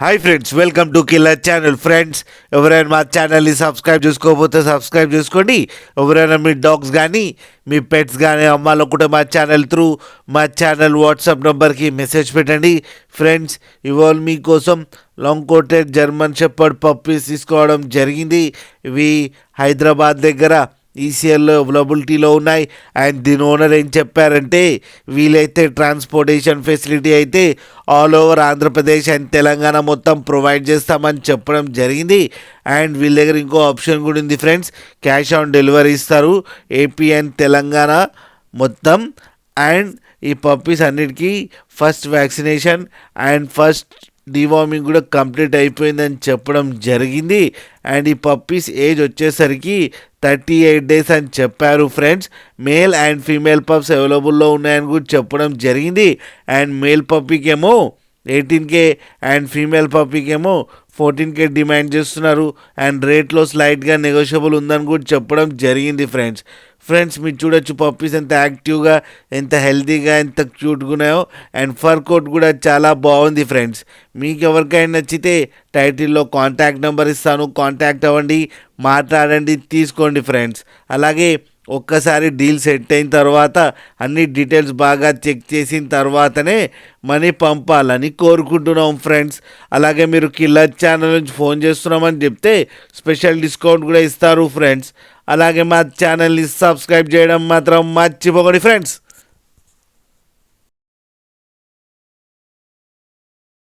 Hi friends, welcome to killer channel. Friends, ఎవరైనా మా ఛానల్ని సబ్స్క్రైబ్ చేసుకోకపోతే సబ్స్క్రైబ్ చేసుకోండి. ఎవరైనా మీ డాగ్స్ కానీ మీ పెట్స్ కానీ అమ్మాలనుకుంటే మా ఛానల్ త్రూ మా ఛానల్ వాట్సాప్ నెంబర్కి మెసేజ్ పెట్టండి. ఫ్రెండ్స్, ఇవాళ మీకోసం long coated German shepherd puppies తీసుకోవడం జరిగింది. ఇవి హైదరాబాద్ దగ్గర ఈసీఎల్లో అవైలబిలిటీలో ఉన్నాయి. అండ్ దీని ఓనర్ ఏం చెప్పారంటే, వీలైతే ట్రాన్స్పోర్టేషన్ ఫెసిలిటీ అయితే all over Andhra Pradesh and Telangana మొత్తం ప్రొవైడ్ చేస్తామని చెప్పడం జరిగింది. అండ్ వీళ్ళ దగ్గర ఇంకో ఆప్షన్ కూడా ఉంది ఫ్రెండ్స్, క్యాష్ ఆన్ డెలివరీ ఇస్తారు ఏపీ అండ్ తెలంగాణ మొత్తం. అండ్ ఈ పప్పీస్ అన్నిటికీ first vaccination and first deworming కూడా కంప్లీట్ అయిపోయిందని చెప్పడం జరిగింది. అండ్ ఈ పప్పీస్ ఏజ్ వచ్చేసరికి 38 days అని చెప్పారు friends. Male and female pups అవైలబుల్లో ఉన్నాయని కూడా చెప్పడం జరిగింది. అండ్ మేల్ పప్పీకేమో 18K అండ్ ఫీమేల్ పప్పీకేమో 14K డిమాండ్ చేస్తున్నారు. అండ్ రేట్లో స్లైట్గా నెగోషియబుల్ ఉందని కూడా చెప్పడం జరిగింది ఫ్రెండ్స్, మీరు చూడొచ్చు పప్పీస్ ఎంత యాక్టివ్గా, ఎంత హెల్తీగా, ఎంత క్యూట్గా ఉన్నాయో. అండ్ ఫర్ కోట్ కూడా చాలా బాగుంది ఫ్రెండ్స్. మీకు ఎవరికైనా నచ్చితే టైటిల్లో కాంటాక్ట్ నెంబర్ ఇస్తాను, కాంటాక్ట్ అవ్వండి, మాట్లాడండి, తీసుకోండి ఫ్రెండ్స్. అలాగే ఒక్కసారి డీల్ సెట్ అయిన తర్వాత అన్ని డీటెయిల్స్ బాగా చెక్ చేసిన తర్వాతనే మనీ పంపాలని కోరుకుంటున్నాం ఫ్రెండ్స్. అలాగే మీరు కిల్లర్ ఛానల్ నుంచి ఫోన్ చేస్తున్నామని చెప్తే స్పెషల్ డిస్కౌంట్ కూడా ఇస్తారు ఫ్రెండ్స్. అలాగే మా ఛానల్ని సబ్స్క్రైబ్ చేయడం మాత్రం మర్చిపోకండి ఫ్రెండ్స్.